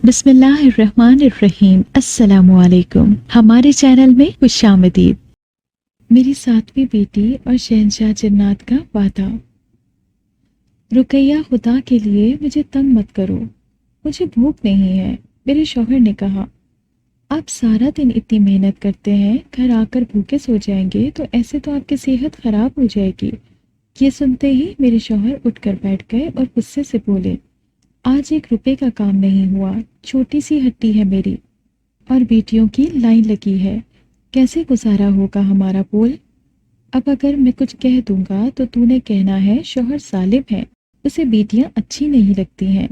بسم اللہ الرحمن الرحیم۔ السلام علیکم۔ ہمارے چینل میں خوش آمدید۔ میری 7ویں بیٹی اور شہنشاہ جنات کا وعدہ۔ رقیہ، خدا کے لیے مجھے تنگ مت کرو، مجھے بھوک نہیں ہے۔ میرے شوہر نے کہا، آپ سارا دن اتنی محنت کرتے ہیں، گھر آ کر بھوکے سو جائیں گے تو ایسے تو آپ کی صحت خراب ہو جائے گی۔ یہ سنتے ہی میرے شوہر اٹھ کر بیٹھ گئے اور غصے سے بولے، آج 1 روپے کا کام نہیں ہوا، چھوٹی سی ہٹی ہے میری اور بیٹیوں کی لائن لگی ہے، کیسے گزارا ہوگا ہمارا؟ بول، اب اگر میں کچھ کہہ دوں گا تو نے کہنا ہے شوہر ظالم ہے، اسے بیٹیاں اچھی نہیں لگتی ہیں۔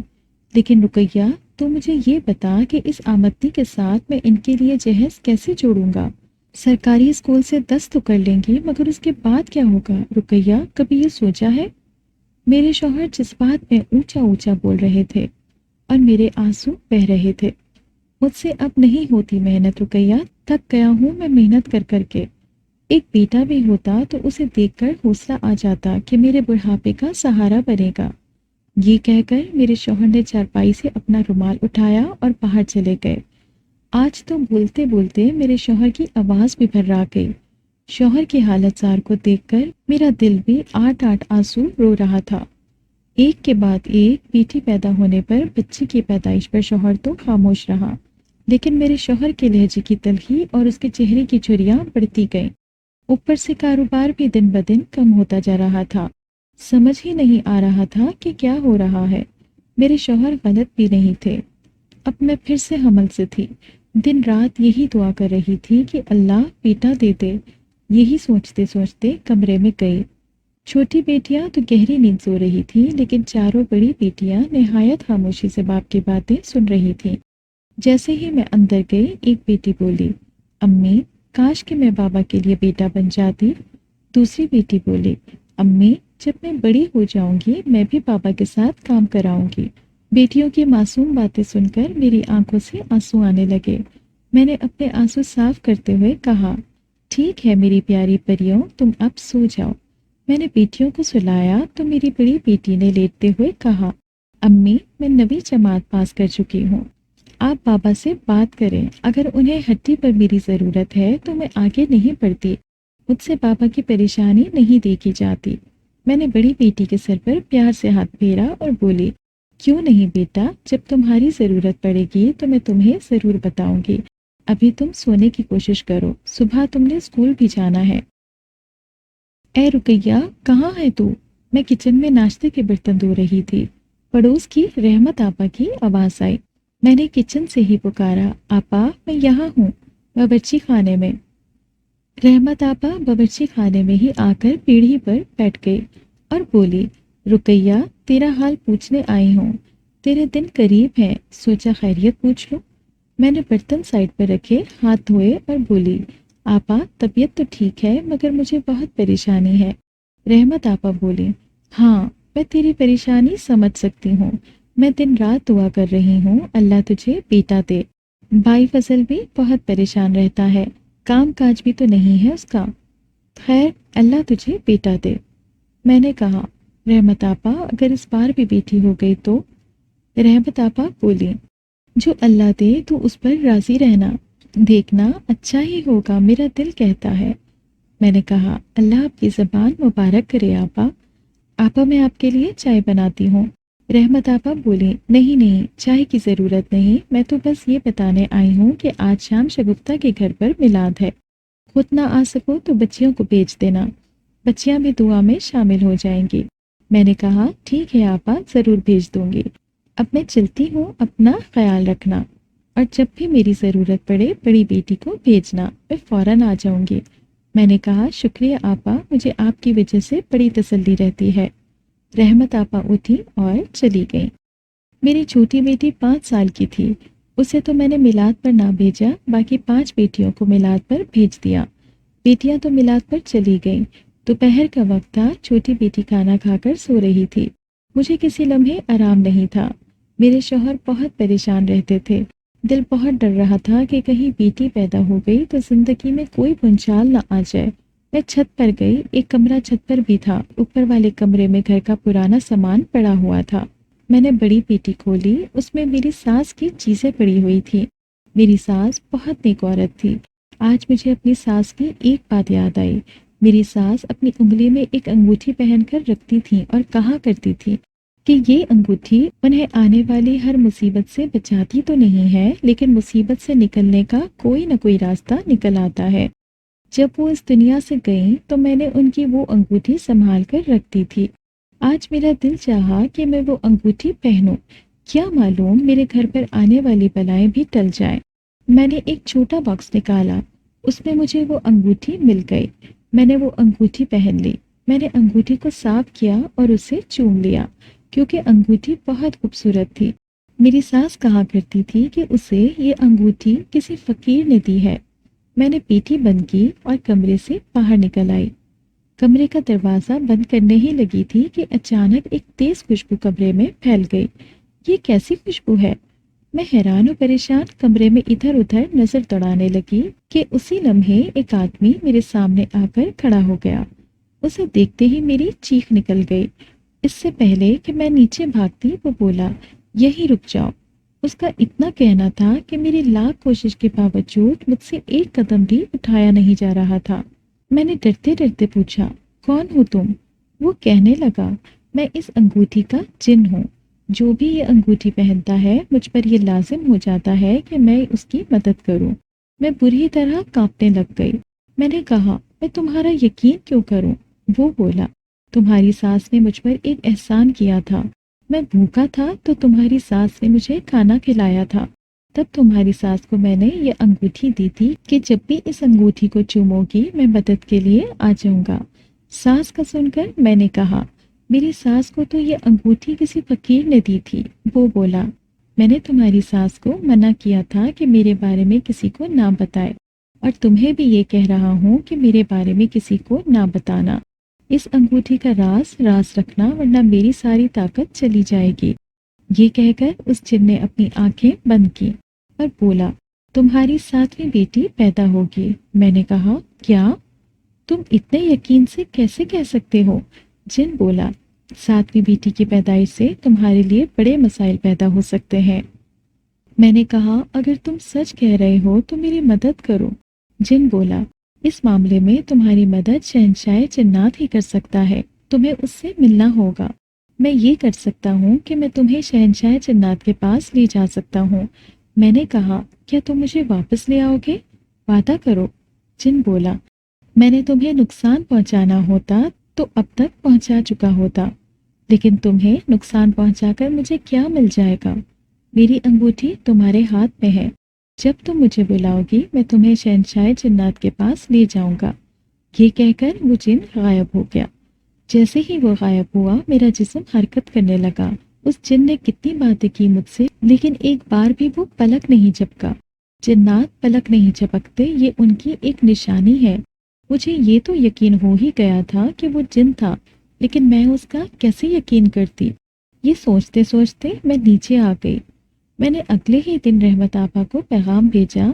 لیکن رقیہ، تو مجھے یہ بتا کہ اس آمدنی کے ساتھ میں ان کے لیے جہیز کیسے جوڑوں گا؟ سرکاری اسکول سے 10 تو کر لیں گے، مگر اس کے بعد کیا ہوگا؟ رقیہ، کبھی یہ سوچا ہے؟ میرے شوہر جذبات میں اونچا اونچا بول رہے تھے اور میرے آنسو بہہ رہے تھے۔ مجھ سے اب نہیں ہوتی محنت رقیہ، تھک گیا ہوں میں محنت کر کر کے۔ ایک بیٹا بھی ہوتا تو اسے دیکھ کر حوصلہ آ جاتا کہ میرے بڑھاپے کا سہارا بنے گا۔ یہ کہہ کر میرے شوہر نے چارپائی سے اپنا رومال اٹھایا اور باہر چلے گئے۔ آج تو بولتے بولتے میرے شوہر کی آواز بھی بھرا گئی۔ شوہر کی حالت زار کو دیکھ کر میرا دل بھی 8 آنسو رو رہا تھا۔ ایک کے بعد ایک بیٹی پیدا ہونے پر بچی کی پیدائش پر شوہر تو خاموش رہا، لیکن میرے شوہر کے لہجے کی تلخی اور اس کے چہرے کی جھریاں بڑھتی گئیں۔ اوپر سے کاروبار بھی دن بدن کم ہوتا جا رہا تھا۔ سمجھ ہی نہیں آ رہا تھا کہ کیا ہو رہا ہے۔ میرے شوہر غلط بھی نہیں تھے۔ اب میں پھر سے حمل سے تھی۔ دن رات یہی دعا کر رہی تھی کہ اللہ بیٹا دے دے۔ یہی سوچتے سوچتے کمرے میں گئی۔ چھوٹی بیٹیاں تو گہری نیند سو رہی تھی، لیکن چاروں بڑی بیٹیاں نہایت خاموشی سے باپ کی باتیں سن رہی تھیں۔ جیسے ہی میں اندر گئی، ایک بیٹی بولی، امی، کاش کہ میں بابا کے لیے بیٹا بن جاتی۔ دوسری بیٹی بولی، امی، جب میں بڑی ہو جاؤں گی میں بھی بابا کے ساتھ کام کراؤں گی۔ بیٹیوں کی معصوم باتیں سن کر میری آنکھوں سے آنسو آنے لگے۔ میں نے اپنے آنسو صاف کرتے ہوئے کہا، ٹھیک ہے میری پیاری پریوں، تم اب سو جاؤ۔ میں نے بیٹیوں کو سلایا تو میری بڑی بیٹی نے لیٹتے ہوئے کہا، امی، میں 9ویں جماعت پاس کر چکی ہوں، آپ بابا سے بات کریں، اگر انہیں ہڈی پر میری ضرورت ہے تو میں آگے نہیں پڑھتی، مجھ سے بابا کی پریشانی نہیں دیکھی جاتی۔ میں نے بڑی بیٹی کے سر پر پیار سے ہاتھ پھیرا اور بولی، کیوں نہیں بیٹا، جب تمہاری ضرورت پڑے گی تو میں تمہیں ضرور بتاؤں گی، ابھی تم سونے کی کوشش کرو، صبح تم نے اسکول بھی جانا ہے۔ اے رقیہ، کہاں ہے تو؟ میں کچن میں ناشتے کے برتن دھو رہی تھی۔ پڑوس کی رحمت آپا کی آواز آئی۔ میں نے کچن سے ہی پکارا، آپا، میں یہاں ہوں، باورچی خانے میں۔ رحمت آپا باورچی خانے میں ہی آ کر پیڑھی پر بیٹھ گئی اور بولی، رقیہ، تیرا حال پوچھنے آئی ہوں، تیرے دن قریب ہیں، سوچا خیریت پوچھ لوں۔ میں نے برتن سائڈ پر رکھے، ہاتھ دھوئے اور بولی، آپا، طبیعت تو ٹھیک ہے مگر مجھے بہت پریشانی ہے۔ رحمت آپا بولی، ہاں، میں تیری پریشانی سمجھ سکتی ہوں، میں دن رات دعا کر رہی ہوں اللہ تجھے بیٹا دے۔ بھائی فضل بھی بہت پریشان رہتا ہے، کام کاج بھی تو نہیں ہے اس کا، خیر اللہ تجھے بیٹا دے۔ میں نے کہا، رحمت آپا، اگر اس بار بھی بیٹی ہو گئی تو؟ رحمت آپا بولی، جو اللہ دے تو اس پر راضی رہنا، دیکھنا اچھا ہی ہوگا، میرا دل کہتا ہے۔ میں نے کہا، اللہ آپ کی زبان مبارک کرے آپا۔ آپا، میں آپ کے لیے چائے بناتی ہوں۔ رحمت آپا بولی، نہیں نہیں، چائے کی ضرورت نہیں، میں تو بس یہ بتانے آئی ہوں کہ آج شام شگفتہ کے گھر پر میلاد ہے، خود نہ آ سکو تو بچیوں کو بھیج دینا، بچیاں بھی دعا میں شامل ہو جائیں گی۔ میں نے کہا، ٹھیک ہے آپا، ضرور بھیج دوں گی۔ اب میں چلتی ہوں، اپنا خیال رکھنا، اور جب بھی میری ضرورت پڑے بڑی بیٹی کو بھیجنا، میں فوراً آ جاؤں گی۔ میں نے کہا، شکریہ آپا، مجھے آپ کی وجہ سے بڑی تسلی رہتی ہے۔ رحمت آپا اٹھی اور چلی گئیں۔ میری چھوٹی بیٹی 5 سال کی تھی، اسے تو میں نے میلاد پر نہ بھیجا، باقی 5 بیٹیوں کو میلاد پر بھیج دیا۔ بیٹیاں تو میلاد پر چلی گئیں۔ دوپہر کا وقت تھا، چھوٹی بیٹی کھانا کھا کر سو رہی تھی۔ مجھے کسی لمحے آرام نہیں تھا۔ میرے شوہر بہت پریشان رہتے تھے، دل بہت ڈر رہا تھا کہ کہیں بیٹی پیدا ہو گئی تو زندگی میں کوئی بھنچال نہ آ جائے۔ میں چھت پر گئی، ایک کمرہ چھت پر بھی تھا، اوپر والے کمرے میں گھر کا پرانا سامان پڑا ہوا تھا۔ میں نے بڑی پیٹی کھولی، اس میں میری ساس کی چیزیں پڑی ہوئی تھی۔ میری ساس بہت نیک عورت تھی۔ آج مجھے اپنی ساس کی ایک بات یاد آئی۔ میری ساس اپنی انگلی میں ایک انگوٹھی پہن کر رکھتی تھی اور کہا کرتی تھی کہ یہ انگوٹھی انہیں آنے والی ہر مصیبت سے بچاتی تو نہیں ہے، لیکن مصیبت سے نکلنے کا کوئی نہ کوئی راستہ نکل آتا ہے۔ جب وہ اس دنیا سے گئیں تو میں نے ان کی وہ انگوٹھی سنبھال کر رکھتی تھی۔ آج میرا دل چاہا کہ میں وہ انگوٹھی پہنوں، کیا معلوم میرے گھر پر آنے والی بلائیں بھی ٹل جائیں۔ میں نے ایک چھوٹا باکس نکالا، اس میں مجھے وہ انگوٹھی مل گئی۔ میں نے وہ انگوٹھی پہن لی۔ میں نے انگوٹھی کو صاف کیا اور اسے چوم لیا، کیونکہ انگوٹھی بہت خوبصورت تھی۔ میری ساس کہا کرتی تھی کہ اسے یہ انگوٹھی کسی فقیر نے دی ہے۔ میں نے پیٹھی بند کی اور کمرے سے باہر نکل آئی۔ کمرے کا دروازہ بند کرنے ہی لگی تھی کہ اچانک ایک تیز خوشبو کمرے میں پھیل گئی۔ یہ کیسی خوشبو ہے؟ میں حیران و پریشان کمرے میں ادھر ادھر نظر دوڑانے لگی کہ اسی لمحے ایک آدمی میرے سامنے آ کر کھڑا ہو گیا۔ اسے دیکھتے ہی میری چیخ نکل گئی۔ اس سے پہلے کہ میں نیچے بھاگتی وہ بولا، یہیں رک جاؤ۔ اس کا اتنا کہنا تھا کہ میری لاکھ کوشش کے باوجود مجھ سے ایک قدم بھی اٹھایا نہیں جا رہا تھا۔ میں نے ڈرتے ڈرتے پوچھا، کون ہو تم؟ وہ کہنے لگا، میں اس انگوٹھی کا جن ہوں۔ جو بھی یہ انگوٹھی پہنتا ہے مجھ پر یہ لازم ہو جاتا ہے کہ میں اس کی مدد کروں۔ میں بری طرح کانپنے لگ گئی۔ میں نے کہا، میں تمہارا یقین کیوں کروں؟ وہ بولا، تمہاری ساس نے مجھ پر ایک احسان کیا تھا۔ میں بھوکا تھا تو تمہاری ساس نے مجھے کھانا کھلایا تھا۔ تب تمہاری ساس کو میں نے یہ انگوٹھی دی تھی کہ جب بھی اس انگوٹھی کو چومو گی میں مدد کے لیے آ جاؤں گا۔ ساس کا سن کر میں نے کہا، میری ساس کو تو یہ انگوٹھی کسی فقیر نے دی تھی۔ وہ بولا، میں نے تمہاری ساس کو منع کیا تھا کہ میرے بارے میں کسی کو نہ بتائے، اور تمہیں بھی یہ کہہ رہا ہوں کہ میرے بارے میں کسی کو نہ بتانا۔ اس انگوٹھی کا راز رکھنا، ورنہ میری ساری طاقت چلی جائے گی۔ یہ کہہ کر اس جن نے اپنی آنکھیں بند کی اور بولا، تمہاری 7ویں بیٹی پیدا ہوگی۔ میں نے کہا، کیا؟ تم اتنے یقین سے کیسے کہہ سکتے ہو؟ جن بولا، 7ویں بیٹی کی پیدائش سے تمہارے لیے بڑے مسائل پیدا ہو سکتے ہیں۔ میں نے کہا، اگر تم سچ کہہ رہے ہو تو میری مدد کرو۔ جن بولا، اس معاملے میں تمہاری مدد شہنشاہ جنات ہی کر سکتا ہے، تمہیں اس سے ملنا ہوگا۔ میں یہ کر سکتا ہوں کہ میں تمہیں شہنشاہ جنات کے پاس لے جا سکتا ہوں۔ میں نے کہا، کیا تم مجھے واپس لے آؤ گے؟ وعدہ کرو۔ جن بولا، میں نے تمہیں نقصان پہنچانا ہوتا تو اب تک پہنچا چکا ہوتا، لیکن تمہیں نقصان پہنچا کر مجھے کیا مل جائے گا؟ میری انگوٹھی تمہارے ہاتھ میں ہے۔ جب تم مجھے بلاؤ گی میں تمہیں شہنشاہ جنات کے پاس لے جاؤں گا۔ یہ کہہ کر وہ جن غائب ہو گیا۔ جیسے ہی وہ غائب ہوا میرا جسم حرکت کرنے لگا۔ اس جن نے کتنی باتیں کی مجھ سے، لیکن ایک بار بھی وہ پلک نہیں جھپکا۔ جنات پلک نہیں جھپکتے، یہ ان کی ایک نشانی ہے۔ مجھے یہ تو یقین ہو ہی گیا تھا کہ وہ جن تھا، لیکن میں اس کا کیسے یقین کرتی؟ یہ سوچتے سوچتے میں نیچے آ گئی۔ میں نے اگلے ہی دن رحمت آپا کو پیغام بھیجا۔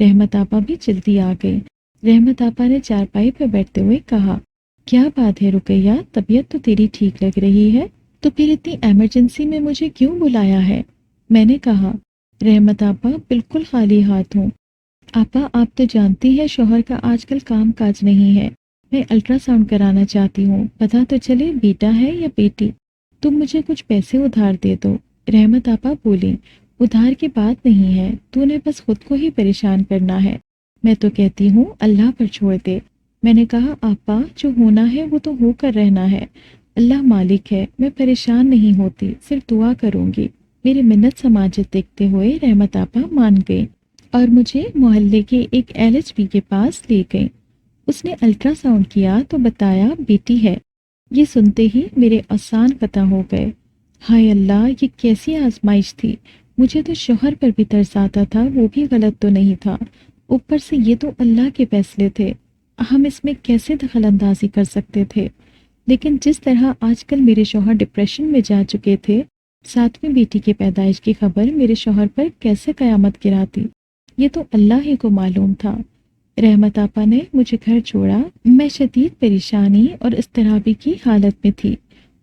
رحمت آپا بھی جلدی آ گئی۔ رحمت آپا نے چارپائی پہ بیٹھتے ہوئے کہا، کیا بات ہے رقیہ، طبیعت تو تیری ٹھیک لگ رہی ہے، تو پھر اتنی ایمرجنسی میں مجھے کیوں بلایا ہے؟ میں نے کہا، رحمت آپا بالکل خالی ہاتھ ہوں۔ آپا آپ تو جانتی ہے شوہر کا آج کل کام کاج نہیں ہے۔ میں الٹرا ساؤنڈ کرانا چاہتی ہوں، پتہ تو چلے بیٹا ہے یا بیٹی۔ تم مجھے کچھ پیسے ادھار دے دو۔ رحمت آپا بولی، ادھار کی بات نہیں ہے، تو نے بس خود کو ہی پریشان کرنا ہے۔ میں تو کہتی ہوں اللہ پر چھوڑ دے۔ میں نے کہا، آپا جو ہونا ہے وہ تو ہو کر رہنا ہے، اللہ مالک ہے، میں پریشان نہیں ہوتی، صرف دعا کروں گی۔ میری منت سماجت دیکھتے ہوئے رحمت آپا مان گئی اور مجھے محلے کے ایک LHB کے پاس لے گئی۔ اس نے الٹرا ساؤنڈ کیا تو بتایا بیٹی ہے۔ یہ سنتے ہی میرے آسان قطع ہو گئے۔ ہائے اللہ، یہ کیسی آزمائش تھی! مجھے تو شوہر پر بھی ترس آتا تھا، وہ بھی غلط تو نہیں تھا، اوپر سے یہ تو اللہ کے فیصلے تھے، ہم اس میں کیسے دخل اندازی کر سکتے تھے؟ لیکن جس طرح آج کل میرے شوہر ڈپریشن میں جا چکے تھے، 7ویں بیٹی کی پیدائش کی خبر میرے شوہر پر کیسے قیامت گراتی، یہ تو اللہ ہی کو معلوم تھا۔ رحمت آپا نے مجھے گھر چھوڑا۔ میں شدید پریشانی اور اضطرابی کی حالت میں تھی۔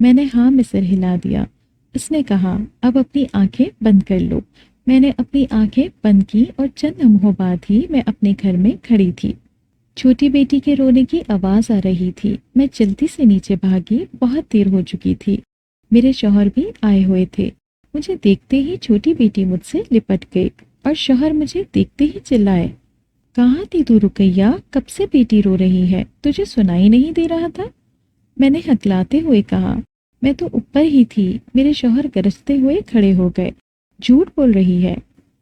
میں نے ہاں میں سر ہلا دیا۔ اس نے کہا اب اپنی آنکھیں بند کر لو۔ میں نے اپنی آنکھیں بند کی اور چند لمحوں بعد ہی میں اپنے گھر میں کھڑی تھی۔ چھوٹی بیٹی کے رونے کی آواز آ رہی تھی۔ میں جلدی سے نیچے بھاگی، بہت دیر ہو چکی تھی۔ میرے شوہر بھی آئے ہوئے تھے۔ مجھے دیکھتے ہی چھوٹی بیٹی مجھ سے لپٹ گئی اور شوہر مجھے دیکھتے ہی چلائے، کہاں تھی تو رقیہ؟ کب سے بیٹی رو رہی ہے؟ تجھے سنائی نہیں دے رہا تھا؟ میں نے ہکلاتے ہوئے کہا میں تو اوپر ہی تھی۔ میرے شوہر گرجتے ہوئے کھڑے ہو گئے۔ جھوٹ بول رہی ہے،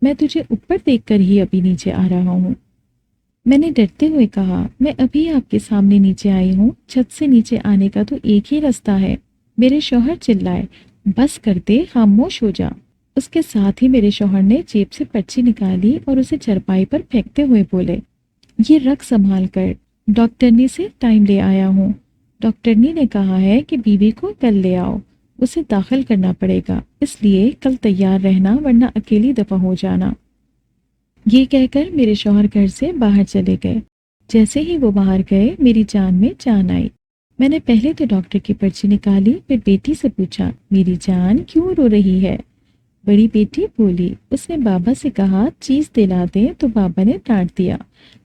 میں تجھے اوپر دیکھ کر ہی ابھی نیچے آ رہا ہوں۔ میں نے ڈرتے ہوئے کہا میں ابھی آپ کے سامنے نیچے آئی ہوں، چھت سے نیچے آنے کا تو ایک ہی راستہ ہے۔ میرے شوہر چلائے، بس کر دے، خاموش ہو جا۔ اس کے ساتھ ہی میرے شوہر نے جیب سے پرچی نکالی اور اسے چرپائی پر پھینکتے ہوئے بولے یہ رکھ سنبھال کر، ڈاکٹرنی سے ٹائم لے آیا ہوں۔ ڈاکٹرنی نے کہا ہے کہ بیوی کو کل لے آؤ، اسے داخل کرنا پڑے گا، اس لیے کل تیار رہنا ورنہ اکیلی دفع ہو جانا۔ یہ کہہ کر میرے شوہر گھر سے باہر چلے گئے۔ جیسے ہی وہ باہر گئے میری جان میں جان آئی۔ میں نے پہلے تو ڈاکٹر کی پرچی نکالی، پھر بیٹی سے پوچھا میری جان کیوں رو رہی ہے؟ بڑی بیٹی بولی اس نے بابا سے کہا چیز دلا دیں تو بابا نے ڈانٹ دیا،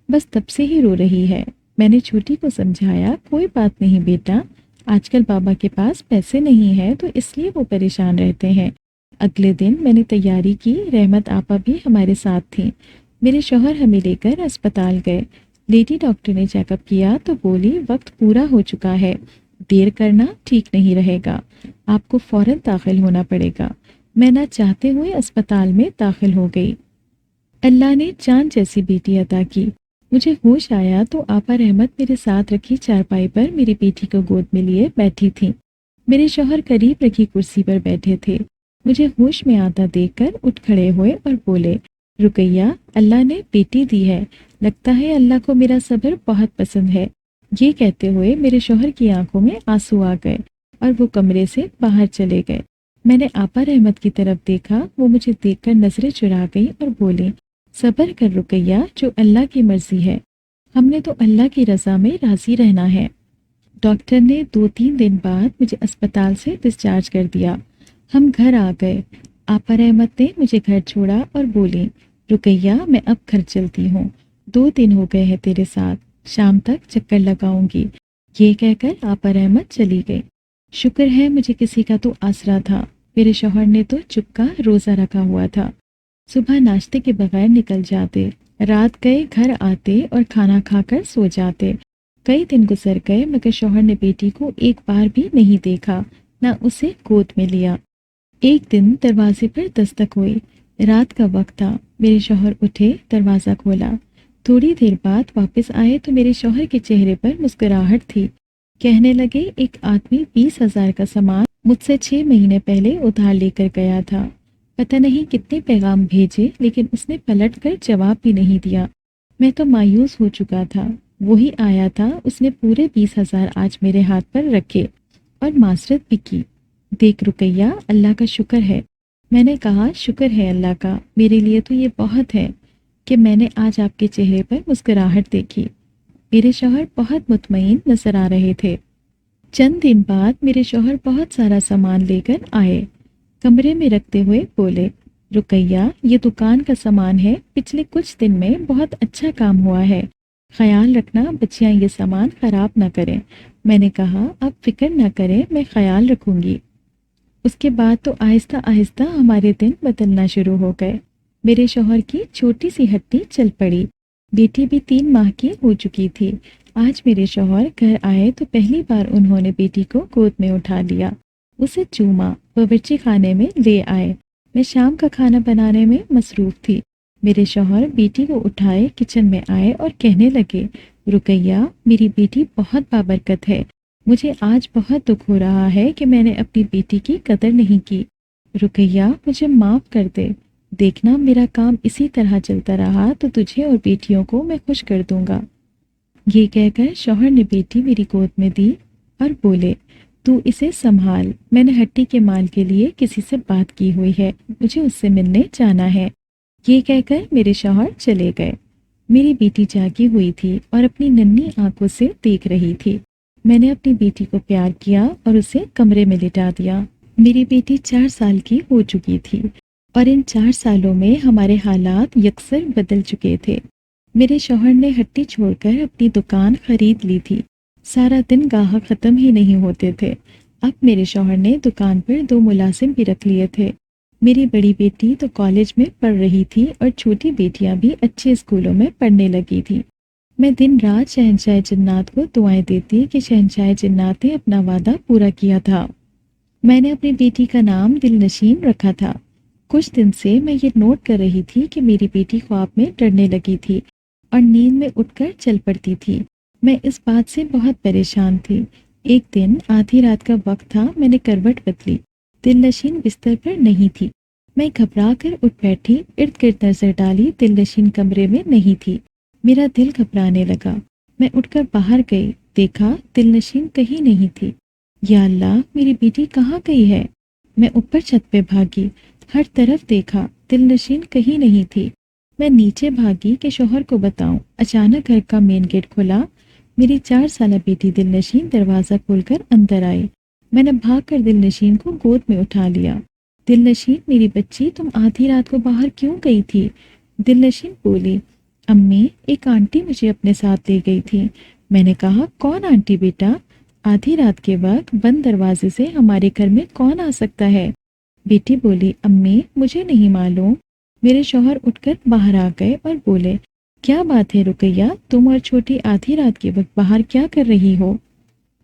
بس تب سے ہی رو رہی ہے۔ میں نے چھوٹی کو سمجھایا کوئی بات نہیں بیٹا، آج کل بابا کے پاس پیسے نہیں ہیں تو اس لیے وہ پریشان رہتے ہیں۔ اگلے دن میں نے تیاری کی، رحمت آپا بھی ہمارے ساتھ تھیں۔ میرے شوہر ہمیں لے کر اسپتال گئے۔ لیڈی ڈاکٹر نے چیک اپ کیا تو بولی وقت پورا ہو چکا ہے، دیر کرنا ٹھیک نہیں رہے گا، آپ کو فوراً داخل ہونا پڑے گا۔ میں نہ چاہتے ہوئے اسپتال میں داخل ہو گئی۔ اللہ نے چاند جیسی بیٹی عطا کی۔ مجھے ہوش آیا تو آپا رحمت میرے ساتھ رکھی چارپائی پر میری بیٹی کو گود میں لیے بیٹھی تھیں۔ میرے شوہر قریب رکھی کرسی پر بیٹھے تھے۔ مجھے ہوش میں آتا دیکھ کر اٹھ کھڑے ہوئے اور بولے رقیہ اللہ نے بیٹی دی ہے، لگتا ہے اللہ کو میرا صبر بہت پسند ہے۔ یہ کہتے ہوئے میرے شوہر کی آنکھوں میں آنسو آ گئے اور وہ کمرے سے باہر چلے گئے۔ میں نے آپا رحمت کی طرف دیکھا، وہ مجھے دیکھ کر نظریں چرا گئی اور بولی صبر کر رقیہ، جو اللہ کی مرضی ہے، ہم نے تو اللہ کی رضا میں راضی رہنا ہے۔ ڈاکٹر نے 2-3 دن بعد مجھے اسپتال سے ڈسچارج کر دیا۔ ہم گھر آ گئے۔ آپا رحمت نے مجھے گھر چھوڑا اور بولی رقیہ میں اب گھر چلتی ہوں، 2 دن ہو گئے ہیں تیرے ساتھ، شام تک چکر لگاؤں گی۔ یہ کہہ کر آپا رحمت چلی گئی۔ شکر ہے مجھے کسی کا تو آسرا تھا، میرے شوہر نے تو چپکا روزہ رکھا ہوا تھا۔ صبح ناشتے کے بغیر نکل جاتے، رات گئے گھر آتے اور کھانا کھا کر سو جاتے۔ کئی دن گزر گئے مگر شوہر نے بیٹی کو ایک بار بھی نہیں دیکھا، نہ اسے گود میں لیا۔ ایک دن دروازے پر دستک ہوئی، رات کا وقت تھا۔ میرے شوہر اٹھے، دروازہ کھولا۔ تھوڑی دیر بعد واپس آئے تو میرے شوہر کے چہرے پر مسکراہٹ تھی۔ کہنے لگے ایک آدمی 20,000 کا سامان مجھ سے 6 مہینے پہلے ادھار لے کر گیا تھا۔ پتہ نہیں کتنے پیغام بھیجے لیکن اس نے پلٹ کر جواب بھی نہیں دیا۔ میں تو مایوس ہو چکا تھا۔ وہی آیا تھا، اس نے پورے 20,000 آج میرے ہاتھ پر رکھے اور معذرت بھی کی۔ دیکھ رقیہ اللہ کا شکر ہے۔ میں نے کہا شکر ہے اللہ کا، میرے لیے تو یہ بہت ہے کہ میں نے آج آپ کے چہرے پر مسکراہٹ دیکھی۔ میرے شوہر بہت مطمئن نظر آ رہے تھے۔ چند دن بعد میرے شوہر بہت سارا سامان لے کر آئے، کمرے میں رکھتے ہوئے بولے رقیہ یہ دکان کا سامان ہے، پچھلے کچھ دن میں بہت اچھا کام ہوا ہے، خیال رکھنا بچیاں یہ سامان خراب نہ کریں۔ میں نے کہا آپ فکر نہ کریں، میں خیال رکھوں گی۔ اس کے بعد تو آہستہ آہستہ ہمارے دن بدلنا شروع ہو گئے۔ میرے شوہر کی چھوٹی سی ہڈی چل پڑی، بیٹی بھی 3 ماہ کی ہو چکی تھی۔ آج میرے شوہر گھر آئے تو پہلی بار انہوں نے بیٹی کو گود میں اٹھا لیا، اسے چوما، باورچی خانے میں لے آئے۔ میں شام کا کھانا بنانے میں مصروف تھی۔ میرے شوہر بیٹی کو اٹھائے کچن میں آئے اور کہنے لگے رقیہ میری بیٹی بہت بابرکت ہے، مجھے آج بہت دکھ ہو رہا ہے کہ میں نے اپنی بیٹی کی قدر نہیں کی۔ رقیہ مجھے معاف کر دے، دیکھنا میرا کام اسی طرح چلتا رہا تو تجھے اور بیٹیوں کو میں خوش کر دوں گا۔ یہ کہہ کر شوہر نے بیٹی میری گود میں دی اور بولے تو اسے سنبھال، میں نے ہٹی کے مال کے لیے کسی سے بات کی ہوئی ہے، مجھے اس سے ملنے جانا ہے۔ یہ کہہ کر میرے شوہر چلے گئے۔ میری بیٹی جاگی ہوئی تھی اور اپنی ننھی آنکھوں سے دیکھ رہی تھی۔ میں نے اپنی بیٹی کو پیار کیا اور اسے کمرے میں لٹا دیا۔ میری بیٹی 4 سال کی ہو چکی تھی اور ان 4 سالوں میں ہمارے حالات یکسر بدل چکے تھے۔ میرے شوہر نے ہٹی چھوڑ کر اپنی دکان خرید لی تھی۔ سارا دن گاہک ختم ہی نہیں ہوتے تھے۔ اب میرے شوہر نے دکان پر 2 ملازم بھی رکھ لیے تھے۔ میری بڑی بیٹی تو کالج میں پڑھ رہی تھی اور چھوٹی بیٹیاں بھی اچھے اسکولوں میں پڑھنے لگی تھیں۔ میں دن رات شہنشاہ جنات کو دعائیں دیتی کہ شہنشاہ جنات نے اپنا وعدہ پورا کیا تھا۔ میں نے اپنی بیٹی کا نام دل نشین رکھا تھا۔ کچھ دن سے میں یہ نوٹ کر رہی تھی کہ میری بیٹی خواب میں ڈرنے لگی تھی اور نیند میں اٹھ کر چل پڑتی تھی۔ میں اس بات سے بہت پریشان تھی۔ ایک دن آدھی رات کا وقت تھا، میں نے کروٹ بدلی۔ دل نشین بستر پر نہیں تھی۔ میں گھبرا کر اٹھ بیٹھی، ارد گرد نظر ڈالی، دل نشین کمرے میں نہیں تھی۔ میرا دل گھبرانے لگا۔ میں اٹھ کر باہر گئی، دیکھا دل نشین کہیں نہیں تھی۔ یا اللہ، میری بیٹی کہاں گئی ہے؟ میں اوپر چھت پہ بھاگی، ہر طرف دیکھا، دل نشین کہیں نہیں تھی۔ میں نیچے بھاگی کہ شوہر کو بتاؤں۔ اچانک گھر کا مین گیٹ کھلا۔ میری 4 سالہ بیٹی دل نشین دروازہ کھول کر اندر آئی۔ میں نے بھاگ کر دل نشین کو گود میں اٹھا لیا۔ دل نشین، میری بچی، تم آدھی رات کو باہر کیوں گئی تھی؟ دل نشین بولی، امی، ایک آنٹی مجھے اپنے ساتھ لے گئی تھی۔ میں نے کہا، کون آنٹی بیٹا؟ آدھی رات کے وقت بند دروازے سے ہمارے گھر میں کون آ سکتا ہے؟ بیٹی بولی، امی، مجھے نہیں معلوم۔ میرے شوہر اٹھ کر باہر آ گئے اور بولے، کیا بات ہے رقیہ، تم اور چھوٹی آدھی رات کے وقت باہر کیا کر رہی ہو؟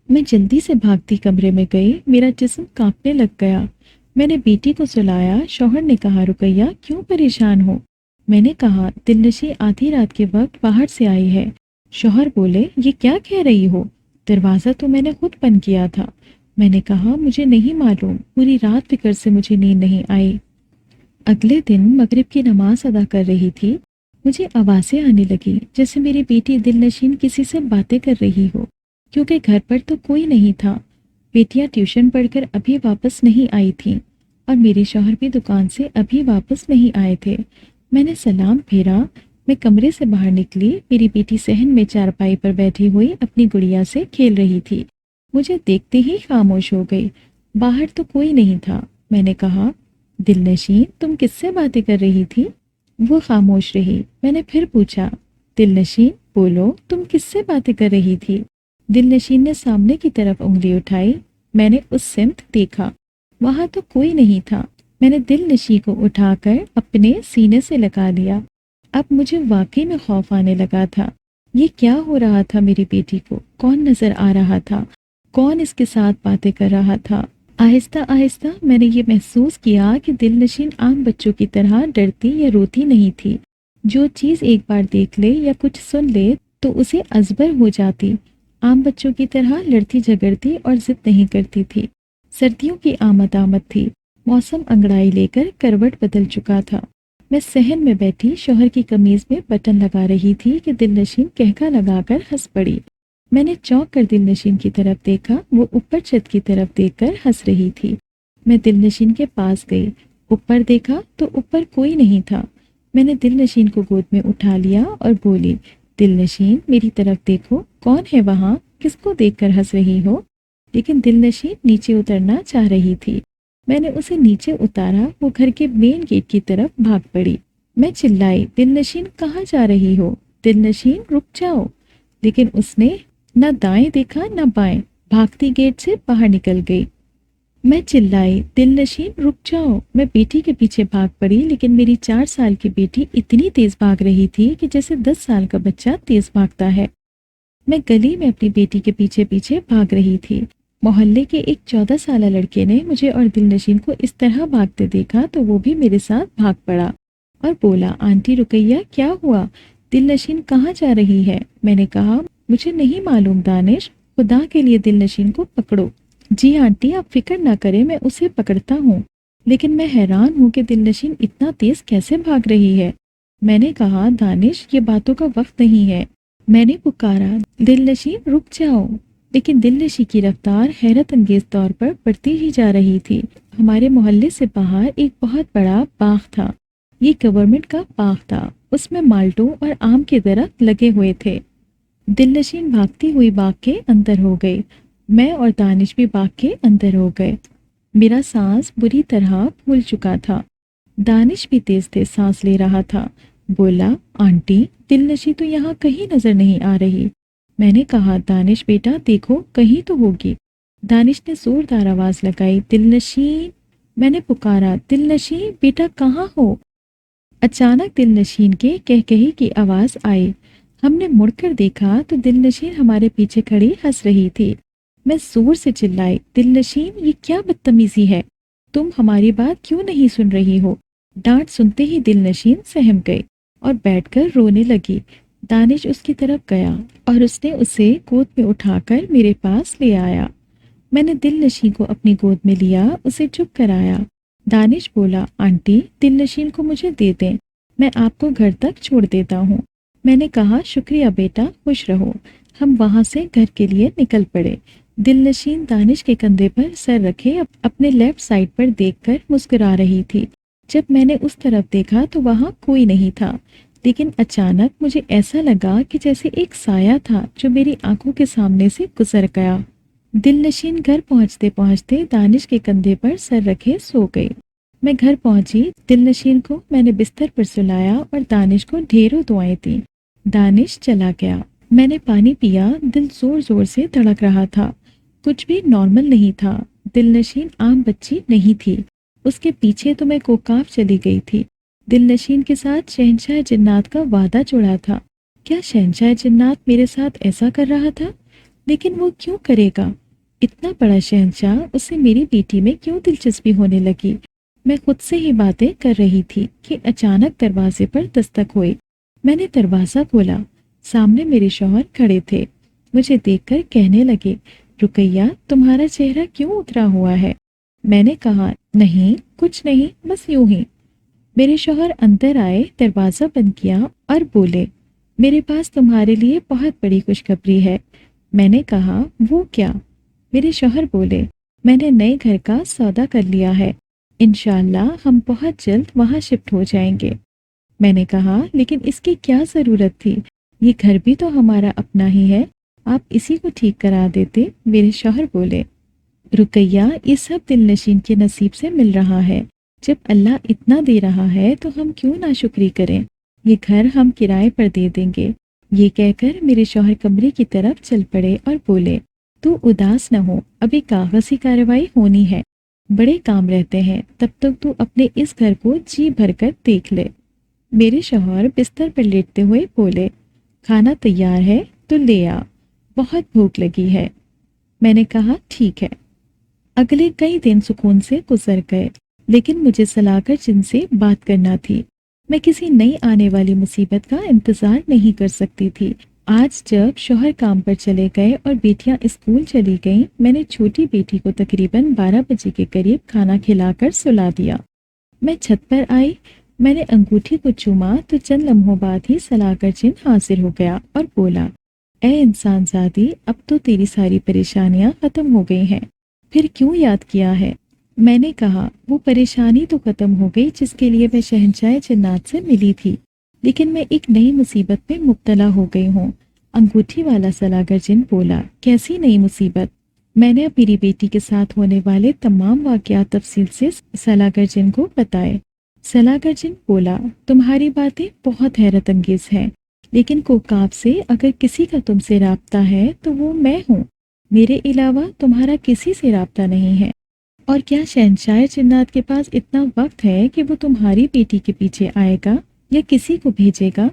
میں جلدی سے بھاگتی کمرے میں گئی، میرا جسم کانپنے لگ گیا۔ میں نے بیٹی کو سلایا۔ شوہر نے کہا، رقیہ، کیوں پریشان ہو؟ میں نے کہا، دل نشین آدھی رات کے وقت باہر سے آئی ہے۔ شوہر بولے، یہ کیا کہہ رہی ہو؟ دروازہ تو میں نے خود بند کیا تھا۔ میں نے کہا، مجھے نہیں معلوم، پوری رات فکر سے مجھے نیند نہیں آئی۔ اگلے دن مغرب کی نماز ادا کر رہی تھی، مجھے آوازیں آنے لگی جیسے میری بیٹی دل نشین کسی سے باتیں کر رہی ہو، کیونکہ گھر پر تو کوئی نہیں تھا۔ بیٹیاں ٹیوشن پڑھ کر ابھی واپس نہیں آئی تھیں اور میرے شوہر بھی دکان سے ابھی واپس نہیں آئے تھے۔ میں نے سلام پھیرا، میں کمرے سے باہر نکلی۔ میری بیٹی صحن میں چارپائی پر بیٹھی ہوئی اپنی گڑیا سے کھیل رہی تھی۔ مجھے دیکھتے ہی خاموش ہو گئی۔ باہر تو کوئی نہیں تھا۔ میں نے کہا، دل نشین، تم کس سے باتیں کر رہی تھی؟ وہ خاموش رہی۔ میں نے پھر پوچھا، دل نشین، بولو، تم کس سے باتیں کر رہی تھی؟ دل نشین نے سامنے کی طرف انگلی اٹھائی۔ میں نے اس سمت دیکھا، وہاں تو کوئی نہیں تھا۔ میں نے دل نشین کو اٹھا کر اپنے سینے سے لگا لیا۔ اب مجھے واقعی میں خوف آنے لگا تھا۔ یہ کیا ہو رہا تھا؟ میری بیٹی کو کون نظر آ رہا تھا؟ کون اس کے ساتھ باتیں کر رہا تھا؟ آہستہ آہستہ میں نے یہ محسوس کیا کہ دل نشین عام بچوں کی طرح ڈرتی یا روتی نہیں تھی۔ جو چیز ایک بار دیکھ لے یا کچھ سن لے تو اسے ازبر ہو جاتی۔ عام بچوں کی طرح لڑتی جھگڑتی اور ضد نہیں کرتی تھی۔ سردیوں کی آمد تھی۔ موسم انگڑائی لے کر کروٹ بدل چکا تھا۔ میں صحن میں بیٹھی شوہر کی قمیض میں بٹن لگا رہی تھی کہ دل نشین کہکا لگا کر ہنس پڑی۔ میں نے چونک کر دل نشین کی طرف دیکھا، وہ اوپر چھت کی طرف دیکھ کر ہنس رہی تھی۔ میں دل نشین کے پاس گئی، اوپر دیکھا تو اوپر کوئی نہیں تھا۔ میں نے دل نشین کو گود میں اٹھا لیا اور بولی، دل نشین، میری طرف دیکھو، کون ہے وہاں؟ کس کو دیکھ کر ہنس رہی ہو؟ لیکن دل نشین نیچے اترنا چاہ رہی تھی۔ میں نے اسے نیچے اتارا، وہ گھر کے مین گیٹ کی طرف بھاگ پڑی۔ میں چلائی، دل نشین کہاں جا رہی ہو؟ دل نشین، رک جاؤ۔ لیکن اس نے نہ دائیں دیکھا نہ بائیں، بھاگتی گیٹ سے باہر نکل گئی۔ میں چلائی، دل نشین، رک جاؤ۔ میں بیٹی کے پیچھے بھاگ پڑی، لیکن میری 4 سال کی بیٹی اتنی تیز بھاگ رہی تھی کہ جیسے 10 سال کا بچہ تیز بھاگتا ہے۔ میں گلی میں اپنی بیٹی کے پیچھے پیچھے بھاگ رہی تھی۔ محلے کے ایک 14 سالہ لڑکے نے مجھے اور دل نشین کو اس طرح بھاگتے دیکھا تو وہ بھی میرے ساتھ بھاگ پڑا اور بولا، آنٹی رقیہ، کیا ہوا؟ دل نشین کہاں جا رہی ہے؟ میں نے کہا، مجھے نہیں معلوم دانش، خدا کے لیے دل نشین کو پکڑو۔ جی آنٹی، آپ فکر نہ کریں، میں اسے پکڑتا ہوں، لیکن میں حیران ہوں کہ دل نشین اتنا تیز کیسے بھاگ رہی ہے۔ میں نے کہا، دانش، یہ باتوں کا وقت نہیں ہے۔ میں نے پکارا، دل نشین، رک جاؤ، لیکن دل نشین کی رفتار حیرت انگیز طور پر بڑھتی ہی جا رہی تھی۔ ہمارے محلے سے باہر ایک بہت بڑا باغ تھا۔ یہ گورنمنٹ کا باغ تھا، اس میں مالٹوں اور آم کے درخت لگے ہوئے تھے۔ دلنشین بھاگتی ہوئی باغ کے اندر ہو گئی۔ میں اور دانش بھی باغ کے اندر ہو گئے۔ میرا سانس بری طرح پھول چکا تھا۔ دانش بھی تیز تیز سانس لے رہا تھا۔ بولا، آنٹی دلنشین تو یہاں کہیں نظر نہیں آ رہی۔ میں نے کہا، دانش بیٹا دیکھو کہیں تو ہوگی۔ دانش نے زوردار آواز لگائی، دلنشین۔ میں نے پکارا، دلنشین بیٹا کہاں ہو؟ اچانک دلنشین کے کہکہی کی آواز آئی۔ ہم نے مڑ کر دیکھا تو دلنشین ہمارے پیچھے کھڑی ہنس رہی تھی۔ میں زور سے چلائی، دلنشین یہ کیا بدتمیزی ہے؟ تم ہماری بات کیوں نہیں سن رہی ہو؟ ڈانٹ سنتے ہی دلنشین سہم گئی اور بیٹھ کر رونے لگی۔ دانش اس کی طرف گیا اور اس نے اسے گود میں اٹھا کر میرے پاس لے آیا۔ میں نے دلنشین کو اپنی گود میں لیا، اسے چپ کرایا۔ دانش بولا، آنٹی دلنشین کو مجھے دے دیں، میں آپ کو گھر تک چھوڑ دیتا ہوں۔ میں نے کہا، شکریہ بیٹا، خوش رہو۔ ہم وہاں سے گھر کے لیے نکل پڑے۔ دلنشین دانش کے کندھے پر سر رکھے اپنے لیفٹ سائڈ پر دیکھ کر مسکرا رہی تھی۔ جب میں نے اس طرف دیکھا تو وہاں کوئی نہیں تھا، لیکن اچانک مجھے ایسا لگا کہ جیسے ایک سایہ تھا جو میری آنکھوں کے سامنے سے گزر گیا۔ دلنشین گھر پہنچتے پہنچتے دانش کے کندھے پر سر رکھے سو گئی۔ میں گھر پہنچی، دلنشین کو میں نے بستر پر سلایا اور دانش کو ڈھیروں دعائیں دیں۔ دانش چلا گیا۔ میں نے پانی پیا، دل زور زور سے دھڑک رہا تھا۔ کچھ بھی نارمل نہیں تھا۔ دلنشین عام بچی نہیں تھی، اس کے پیچھے تو میں کوکاف چلی گئی تھی۔ دلنشین کے ساتھ شہنشاہ جنات کا وعدہ جڑا تھا۔ کیا شہنشاہ جنات میرے ساتھ ایسا کر رہا تھا؟ لیکن وہ کیوں کرے گا؟ اتنا بڑا شہنشاہ، اسے میری بیٹی میں کیوں دلچسپی ہونے لگی؟ میں خود سے ہی باتیں کر رہی تھی کہ اچانک دروازے پر دستک ہوئی۔ میں نے دروازہ کھولا، سامنے میرے شوہر کھڑے تھے۔ مجھے دیکھ کر کہنے لگے، رقیہ تمہارا چہرہ کیوں اترا ہوا ہے؟ میں نے کہا، نہیں کچھ نہیں، بس یوں ہی۔ میرے شوہر اندر آئے، دروازہ بند کیا اور بولے، میرے پاس تمہارے لیے بہت بڑی خوشخبری ہے۔ میں نے کہا، وہ کیا؟ میرے شوہر بولے، میں نے نئے گھر کا سودا کر لیا ہے، انشاءاللہ ہم بہت جلد وہاں شفٹ ہو جائیں گے۔ میں نے کہا، لیکن اس کی کیا ضرورت تھی؟ یہ گھر بھی تو ہمارا اپنا ہی ہے، آپ اسی کو ٹھیک کرا دیتے۔ میرے شوہر بولے، رقیہ یہ سب دلنشین کے نصیب سے مل رہا ہے، جب اللہ اتنا دے رہا ہے تو ہم کیوں ناشکری کریں؟ یہ گھر ہم کرائے پر دے دیں گے۔ یہ کہہ کر میرے شوہر کمرے کی طرف چل پڑے اور بولے، تو اداس نہ ہو، ابھی کاغذی کارروائی ہونی ہے، بڑے کام رہتے ہیں، تب تک تو اپنے اس گھر کو جی بھر کر دیکھ لے۔ میرے شوہر بستر پر لیٹتے ہوئے بولے، کھانا تیار ہے تو لے آ، بہت بھوک لگی ہے۔ میں نے کہا، ٹھیک ہے۔ اگلے کئی دن سکون سے گزر گئے، لیکن مجھے سلاگر جن سے بات کرنا تھی۔ میں کسی نئی آنے والی مصیبت کا انتظار نہیں کر سکتی تھی۔ آج جب شوہر کام پر چلے گئے اور بیٹیاں اسکول چلی گئیں، میں نے چھوٹی بیٹی کو تقریباً 12 بجے کے قریب کھانا کھلا کر سلا دیا۔ میں چھت پر آئی، میں نے انگوٹھی کو چوما تو چند لمحوں بعد ہی سلاگر جن حاضر ہو گیا اور بولا، اے انسان زادی، اب تو تیری ساری پریشانیاں ختم ہو گئی ہیں، پھر کیوں یاد کیا ہے؟ میں نے کہا، وہ پریشانی تو ختم ہو گئی جس کے لیے میں شہنشاہ جنات سے ملی تھی، لیکن میں ایک نئی مصیبت میں مبتلا ہو گئی ہوں۔ انگوٹھی والا سلاگر جن بولا، کیسی نئی مصیبت؟ میں نے میری بیٹی کے ساتھ ہونے والے تمام واقعات تفصیل سے سلاگر جن کو بتائے۔ سلاگر جن بولا، تمہاری باتیں بہت حیرت انگیز ہیں، لیکن کوکاب سے اگر کسی کا تم سے رابطہ ہے تو وہ میں ہوں، میرے علاوہ تمہارا کسی سے رابطہ نہیں ہے۔ اور کیا شہنشاہ جنات کے پاس اتنا وقت ہے کہ وہ تمہاری بیٹی کے پیچھے آئے گا یا کسی کو بھیجے گا؟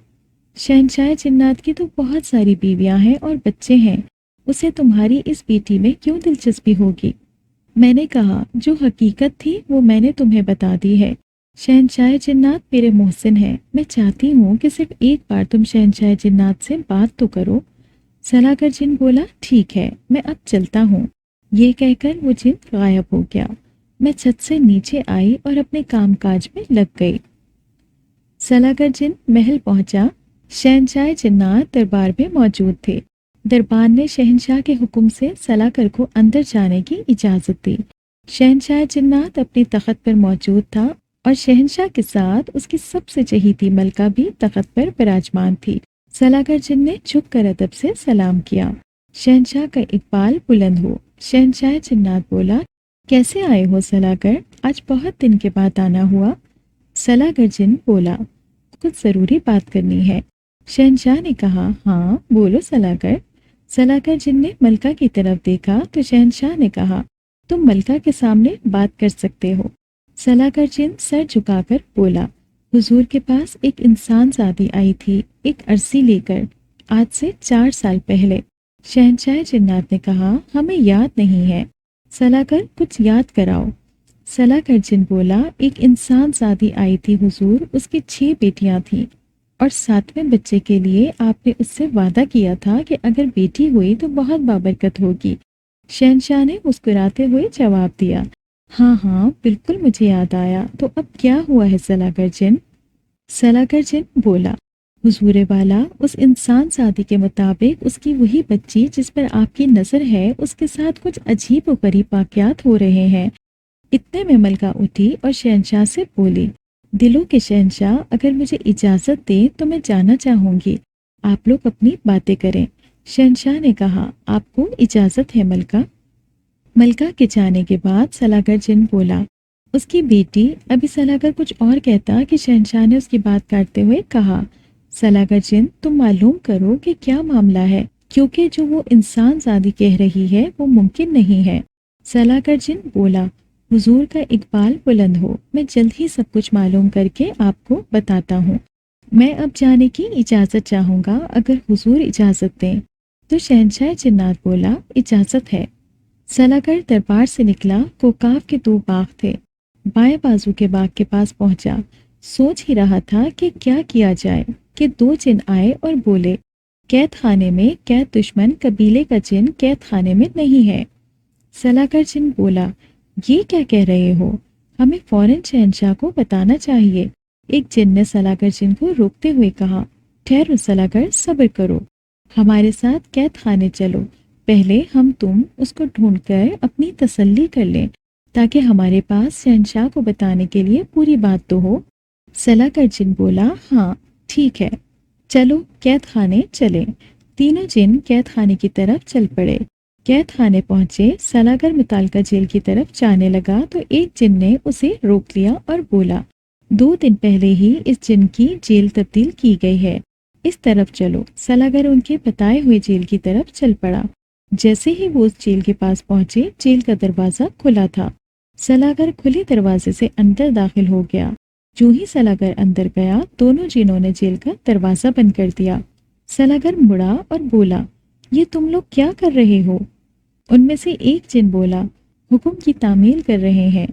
شہنشاہ جنات کی تو بہت ساری بیویاں ہیں اور بچے ہیں، اسے تمہاری اس بیٹی میں کیوں دلچسپی ہوگی؟ میں نے کہا، جو حقیقت تھی وہ میں نے تمہیں بتا دی ہے۔ شہنشاہ جنات میرے محسن ہیں، میں چاہتی ہوں کہ صرف ایک بار تم شہنشاہ جنات سے بات تو کرو۔ سلاگر جن بولا، ٹھیک ہے، میں اب چلتا ہوں۔ یہ کہہ کر وہ جن غائب ہو گیا۔ میں چھت سے نیچے آئی اور اپنے کام کاج میں لگ گئی۔ سلاگر جن محل پہنچا۔ شہنشاہ جنات دربار میں موجود تھے۔ دربار نے شہنشاہ کے حکم سے سلاگر کو اندر جانے کی اجازت دی۔ شہنشاہ جنات اپنے تخت پر موجود تھا اور شہنشاہ کے ساتھ اس کی سب سے چہیتی ملکہ بھی تخت پر براجمان تھی۔ سلاگر جن نے جھک کر ادب سے سلام کیا۔ شہنشاہ کا اقبال بلند ہو۔ شہنشاہ جنات بولا، کیسے آئے ہو سلاگر؟ آج بہت دن کے بعد آنا ہوا۔ سلاگر جن بولا، کچھ ضروری بات کرنی ہے۔ شہنشاہ نے کہا، ہاں بولو سلاگر۔ سلاگر جن نے ملکہ کی طرف دیکھا تو شہنشاہ نے کہا، تم ملکہ کے سامنے بات کر سکتے ہو۔ سلاگر جن سر جھکا کر بولا، حضور کے پاس ایک انسان زادی آئی تھی، ایک عرصی لے کر، آج سے 4 سال پہلے۔ شہنشاہ جنات نے کہا، ہمیں یاد نہیں ہے۔ سلاگر کچھ یاد کراؤ۔ سلاگر جن بولا، ایک انسان زادی آئی تھی حضور، اس کی 6 بیٹیاں تھیں، اور 7ویں بچے کے لیے آپ نے اس سے وعدہ کیا تھا کہ اگر بیٹی ہوئی تو بہت بابرکت ہوگی۔ شہنشاہ نے مسکراتے ہوئے جواب دیا، ہاں ہاں بالکل مجھے یاد آیا، تو اب کیا ہوا ہے سلاگر جن؟ سلاگر جن بولا، حضور والا، اس انسان زادی کے مطابق اس کی وہی بچی جس پر آپ کی نظر ہے، اس کے ساتھ کچھ عجیب و غریب واقعات ہو رہے ہیں۔ اتنے میں ملکہ اٹھی اور شہنشاہ سے بولی، دلوں کے شہنشاہ، اگر مجھے اجازت دیں تو میں جانا چاہوں گی، آپ لوگ اپنی باتیں کریں۔ شہنشاہ نے کہا، آپ کو اجازت ہے ملکہ۔ ملکہ کے جانے کے بعد سلاگر جن بولا، اس کی بیٹی۔ ابھی سلاگر کچھ اور کہتا کہ شہنشاہ نے اس کی بات کاٹتے ہوئے کہا، سلاگر جن، تم معلوم کرو کہ کیا معاملہ ہے، کیونکہ جو وہ انسان زادی کہہ رہی ہے وہ ممکن نہیں ہے۔ سلاگر جن بولا، حضور کا اقبال بلند ہو، میں جلد ہی سب کچھ معلوم کر کے آپ کو بتاتا ہوں۔ میں اب جانے کی اجازت چاہوں گا، اگر حضور اجازت دیں۔ تو شہنشاہ جنات بولا، اجازت ہے۔ سلاگر دربار سے نکلا۔ کوکاف کے 2 باغ تھے۔ بائیں بازو کے باغ کے پاس پہنچا۔ سوچ ہی رہا تھا کہ کیا کیا جائے کہ 2 جن آئے اور بولے، قید خانے میں قید دشمن قبیلے کا جن قید خانے میں نہیں ہے۔ سلاگر جن بولا، یہ کیا کہہ رہے ہو؟ ہمیں فوراً شہنشاہ کو بتانا چاہیے۔ ایک جن نے سلاگر جن کو روکتے ہوئے کہا، ٹھہرو سلاگر، صبر کرو، ہمارے ساتھ قید خانے چلو، پہلے ہم تم اس کو ڈھونڈ کر اپنی تسلی کر لیں، تاکہ ہمارے پاس شہنشاہ کو بتانے کے لیے پوری بات تو ہو۔ سلاگر جن بولا، ہاں ٹھیک ہے، چلو قید خانے چلیں۔ تینوں جن قید خانے کی طرف چل پڑے۔ قید خانے پہنچے۔ سلاگر متعلقہ جیل کی طرف جانے لگا تو ایک جن نے اسے روک لیا اور بولا، 2 دن پہلے ہی اس جن کی جیل تبدیل کی گئی ہے، اس طرف چلو۔ سلاگر ان کے بتائے ہوئے جیل کی طرف چل پڑا۔ جیسے ہی وہ اس جیل کے پاس پہنچے، جیل کا دروازہ کھلا تھا۔ سلاگر کھلے دروازے سے اندر داخل ہو گیا۔ جو ہی سلاگر اندر گیا، دونوں جنوں نے جیل کا دروازہ بند کر دیا۔ سلاگر مڑا اور بولا، یہ تم لوگ کیا کر رہے ہو؟ ان میں سے ایک جن بولا، حکم کی تعمیل کر رہے ہیں۔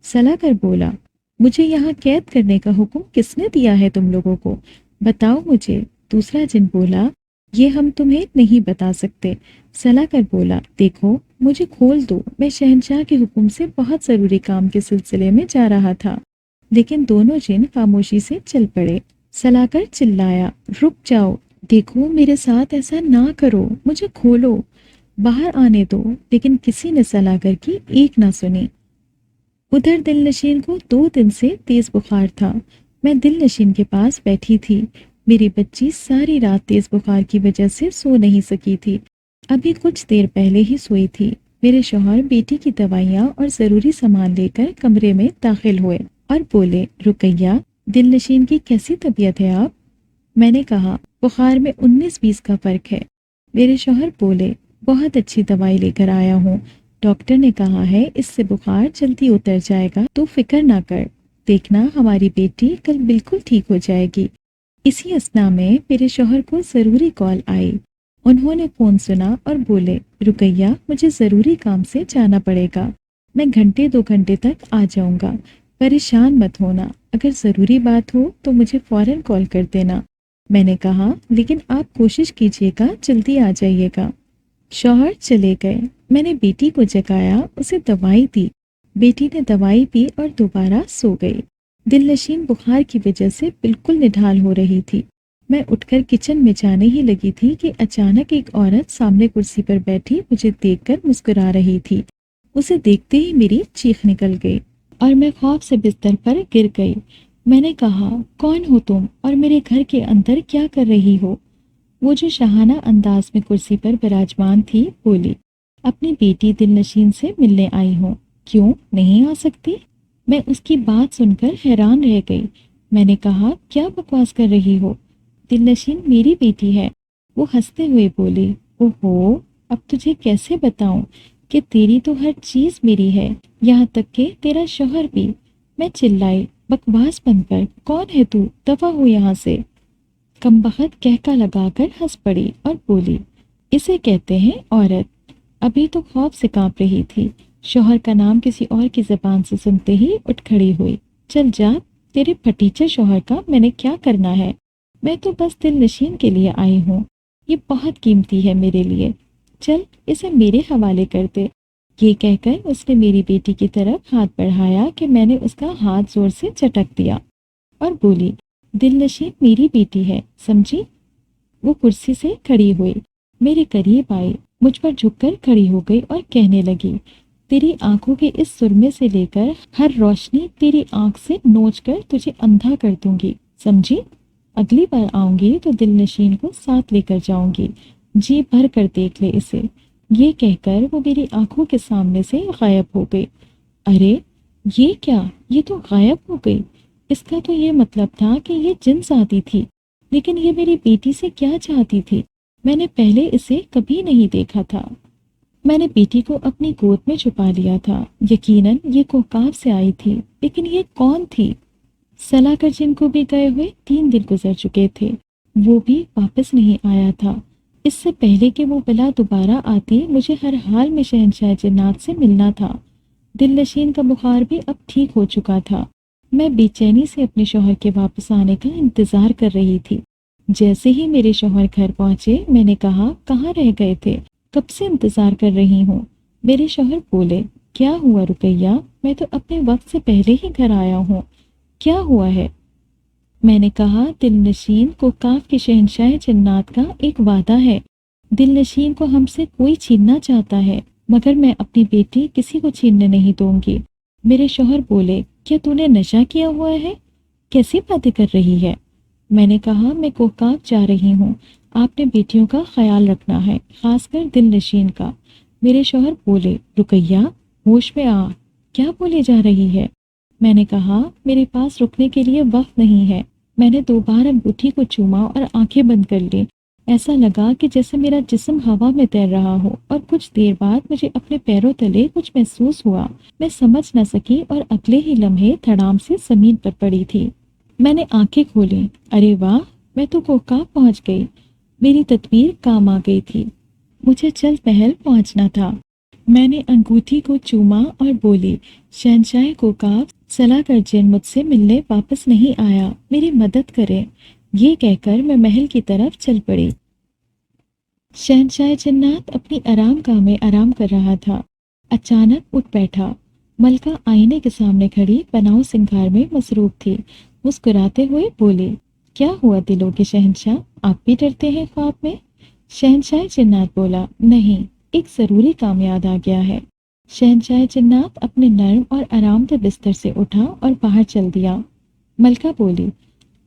سلاگر بولا، مجھے یہاں قید کرنے کا حکم کس نے دیا ہے تم لوگوں کو؟ بتاؤ مجھے۔ دوسرا جن بولا، یہ ہم تمہیں نہیں بتا سکتے۔ سلاگر بولا، دیکھو مجھے کھول دو، میں شہنشاہ کے حکم سے بہت ضروری کام کے سلسلے میں جا رہا تھا۔ لیکن دونوں جن خاموشی سے چل پڑے۔ سلاگر چلایا، رک جاؤ، دیکھو میرے ساتھ ایسا نہ کرو، مجھے کھولو، باہر آنے دو۔ لیکن کسی نے سلاگر کی ایک نہ سنی۔ ادھر دل نشین کو 2 دن سے تیز بخار تھا۔ میں دل نشین کے پاس بیٹھی تھی۔ میری بچی ساری رات تیز بخار کی وجہ سے سو نہیں سکی تھی، ابھی کچھ دیر پہلے ہی سوئی تھی۔ میرے شوہر بیٹی کی دوائیاں اور ضروری سامان لے کر کمرے میں داخل ہوئے اور بولے، رقیہ، دل نشین کی کیسی طبیعت ہے آپ؟ میں نے کہا، بخار میں 19-20 کا فرق ہے۔ میرے شوہر بولے، بہت اچھی دوائی لے کر آیا ہوں، ڈاکٹر نے کہا ہے اس سے بخار جلدی اتر جائے گا، تو فکر نہ کر، دیکھنا ہماری بیٹی کل بالکل ٹھیک ہو جائے گی۔ اسی اثنا میں میرے شوہر کو ضروری کال آئی۔ انہوں نے فون سنا اور بولے، رقیہ، مجھے ضروری کام سے جانا پڑے گا، میں 1-2 گھنٹے تک آ جاؤں گا، پریشان مت ہونا، اگر ضروری بات ہو تو مجھے فوراً کال کر دینا۔ میں نے کہا، لیکن آپ کوشش کیجیے گا جلدی آ جائیے گا۔ شوہر چلے گئے۔ میں نے بیٹی کو جگایا، اسے دوائی دی۔ بیٹی نے دوائی پی اور دوبارہ سو گئی۔ دل نشین بخار کی وجہ سے بالکل نڈھال ہو رہی تھی۔ میں اٹھ کر کچن میں جانے ہی لگی تھی کہ اچانک ایک عورت سامنے کرسی پر بیٹھی مجھے دیکھ کر مسکرا رہی تھی۔ اسے دیکھتے ہی میری چیخ نکل گئی اور میں خوف سے بستر پر گر گئی۔ میں نے کہا، کون ہو تم اور میرے گھر کے اندر کیا کر رہی ہو؟ وہ جو شاہانہ انداز میں کرسی پر براجمان تھی بولی، اپنی بیٹی دل نشین سے ملنے آئی ہوں، کیوں نہیں آ سکتی؟ میں اس کی بات سن کر حیران رہ گئی۔ میں نے کہا، کیا بکواس کر رہی ہو؟ دل نشین میری بیٹی ہے۔ وہ ہنستے ہوئے بولی، اوہو، اب تجھے کیسے بتاؤں کہ تیری تو ہر چیز میری ہے، یہاں تک کہ تیرا شوہر بھی۔ میں چلائی، بکواس بند کر، کون ہے تو؟ دفع ہو یہاں سے۔ کمبخت کہکا لگا کر ہنس پڑی اور بولی، اسے کہتے ہیں عورت۔ ابھی تو خوف سے کانپ رہی تھی، شوہر کا نام کسی اور کی زبان سے سنتے ہی اٹھ کھڑی ہوئی۔ چل جا، تیرے پھٹیچے شوہر کا میں نے کیا کرنا ہے؟ میں تو بس دل نشین کے لیے آئی ہوں، یہ بہت قیمتی ہے میرے لیے، چل اسے میرے حوالے کر دے۔ یہ کہہ کر اس نے میری بیٹی کی طرف ہاتھ بڑھایا کہ میں نے اس کا ہاتھ زور سے چٹک دیا اور بولی، دل نشین میری بیٹی ہے، سمجھی؟ وہ کرسی سے کھڑی ہوئی، میرے قریب آئی، مجھ پر جھک کر کھڑی ہو گئی اور کہنے لگی، تیری آنکھوں کے اس سرمے سے لے کر ہر روشنی تیری آنکھ سے نوچ کر تجھے اندھا کر دوں گی، سمجھی؟ اگلی بار آؤں گی تو دل نشین کو ساتھ لے کر جاؤں گی، جی بھر کر دیکھ لے اسے۔ یہ کہہ کر وہ میری آنکھوں کے سامنے سے غائب ہو گئی۔ ارے یہ کیا، یہ تو غائب ہو گئی! اس کا تو یہ مطلب تھا کہ یہ جن آتی تھی، لیکن یہ میری بیٹی سے کیا چاہتی تھی؟ میں نے پہلے اسے کبھی نہیں دیکھا تھا۔ میں نے بیٹی کو اپنی گود میں چھپا لیا تھا، یقیناً یہ کوکاب سے آئی تھی، لیکن یہ کون تھی؟ سلا کر جن کو بھی گئے ہوئے 3 دن گزر چکے تھے، وہ بھی واپس نہیں آیا تھا۔ اس سے پہلے کہ وہ بلا دوبارہ آتی، مجھے ہر حال میں شہنشاہ جنات سے ملنا تھا۔ دل نشین کا بخار بھی اب ٹھیک ہو چکا تھا۔ میں بے چینی سے اپنے شوہر کے واپس آنے کا انتظار کر رہی تھی۔ جیسے ہی میرے شوہر گھر پہنچے، میں نے کہا، کہاں رہ گئے تھے؟ کب سے انتظار کر رہی ہوں۔ میرے شوہر بولے، کیا ہوا رقیہ؟ میں تو اپنے وقت سے پہلے ہی گھر آیا ہوں، کیا ہوا ہے؟ میں نے کہا، دل نشین کو کاف کے شہنشاہ جنات کا ایک وعدہ ہے، دل نشین کو ہم سے کوئی چھیننا چاہتا ہے، مگر میں اپنی بیٹی کسی کو چھیننے نہیں دوں گی۔ میرے شوہر بولے، کیا تو نے نشہ کیا ہوا ہے؟ کیسی باتیں کر رہی ہے؟ میں نے کہا، میں کوکاب جا رہی ہوں، آپ نے بیٹیوں کا خیال رکھنا ہے، خاص کر دل نشین کا۔ میرے شوہر بولے، رقیہ ہوش میں آ، کیا بولے جا رہی ہے؟ میں نے کہا، میرے پاس رکنے کے لیے وقت نہیں ہے۔ میں نے 2 بار انگوٹھی کو چوما اور آنکھیں بند کر لی، ایسا لگا کہ جیسے میرا جسم ہوا میں تیر رہا ہو، اور کچھ دیر بعد مجھے اپنے پیروں تلے کچھ محسوس ہوا۔ میں سمجھ نہ سکی اور اگلے ہی لمحے دھڑام سے زمین پر پڑی تھی۔ میں نے آنکھیں کھولیں، ارے واہ، میں تو کوکاب پہنچ گئی، میری تدبیر کام آ گئی تھی، مجھے چل محل پہنچنا تھا۔ میں نے انگوٹھی کو چوما اور بولی، شہنشاہ کوکاب سلا کر جن مجھ سے ملنے واپس نہیں آیا، میری مدد کرے۔ یہ کہہ کر میں محل کی طرف چل پڑی۔ شہنشاہ جنات اپنی آرام گاہ میں آرام کر رہا تھا، اچانک اٹھ بیٹھا۔ ملکہ آئینے کے سامنے کھڑی بناؤ سنگھار میں مصروف تھی، مسکراتے ہوئے بولی، کیا ہوا دلوں کے شہنشاہ، آپ بھی ڈرتے ہیں خواب میں؟ شہنشاہ جنات بولا، نہیں، ایک ضروری کام یاد آ گیا ہے۔ شہنشاہ جنات اپنے نرم اور آرام دہ بستر سے اٹھا اور باہر چل دیا۔ ملکہ بولی،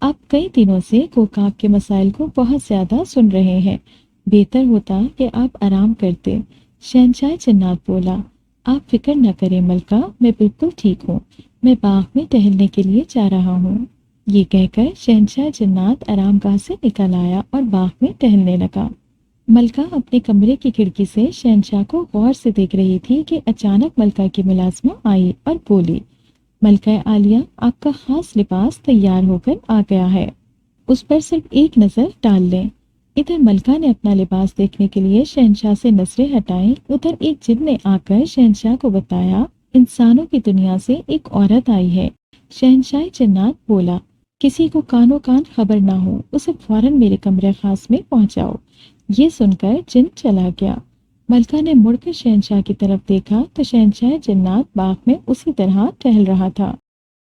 آپ کئی دنوں سے کوکاب کے مسائل کو بہت زیادہ سن رہے ہیں، بہتر ہوتا کہ آپ آرام کرتے۔ شہنشاہ جنات بولا، آپ فکر نہ کریں ملکہ، میں بالکل ٹھیک ہوں، میں باغ میں ٹہلنے کے لیے جا رہا ہوں۔ یہ کہہ کر شہنشاہ جنات آرام گاہ سے نکل آیا اور باغ میں ٹہلنے لگا۔ ملکہ اپنے کمرے کی کھڑکی سے شہنشاہ کو غور سے دیکھ رہی تھی کہ اچانک ملکہ کی ملازمہ آئی اور بولی، ملکہ عالیہ، آپ کا خاص لباس تیار ہو کر آ گیا ہے، اس پر صرف ایک نظر ڈال لیں۔ ادھر ملکہ نے اپنا لباس دیکھنے کے لیے شہنشاہ سے نظریں ہٹائیں، ادھر ایک جن نے آ کر شہنشاہ کو بتایا، انسانوں کی دنیا سے ایک عورت آئی ہے۔ شہنشاہ جنات بولا، کسی کو کانوں کان خبر نہ ہو، اسے فوراً میرے کمرے خاص میں پہنچاؤ۔ یہ سن کر جن چلا گیا۔ ملکہ نے مڑ کر شہنشاہ کی طرف دیکھا تو شہنشاہ جنات باغ میں اسی طرح ٹہل رہا تھا۔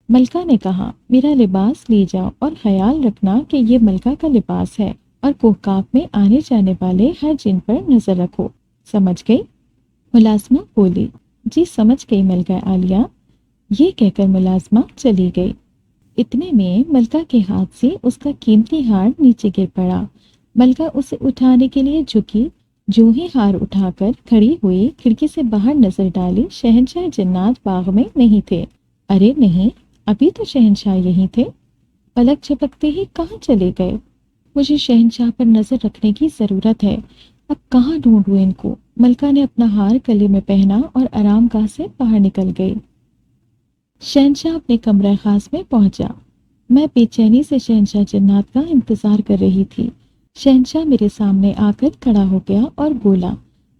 ملکہ نے کہا، میرا لباس لے جاؤ اور خیال رکھنا کہ یہ ملکہ کا لباس ہے، اور کوکاب میں آنے جانے والے ہر جن پر نظر رکھو، سمجھ گئی؟ ملازمہ بولی، جی سمجھ گئی ملکہ عالیہ۔ یہ کہہ کر ملازمہ چلی گئی۔ اتنے میں ملکہ کے ہاتھ سے اس کا قیمتی ہار نیچے گر پڑا۔ ملکہ اسے اٹھانے کے لیے جھکی، جو ہی ہار اٹھا کر کھڑی ہوئی، کھڑکی سے باہر نظر ڈالی، شہنشاہ جنات باغ میں نہیں تھے۔ ارے نہیں، ابھی تو شہنشاہ یہی تھے۔ پلک جھپکتے ہی کہاں چلے گئے؟ مجھے شہنشاہ پر نظر رکھنے کی ضرورت ہے، اب کہاں ڈھونڈوں ان کو؟ ملکہ نے اپنا ہار گلے میں پہنا اور آرام گاہ سے باہر نکل گئی۔ شہنشاہ اپنے کمرہ خاص میں پہنچا۔ میں بے چینی سے شہنشاہ جنات کا انتظار کر رہی تھی۔ شہنشاہ میرے سامنے آ کر کھڑا ہو گیا اور بولا،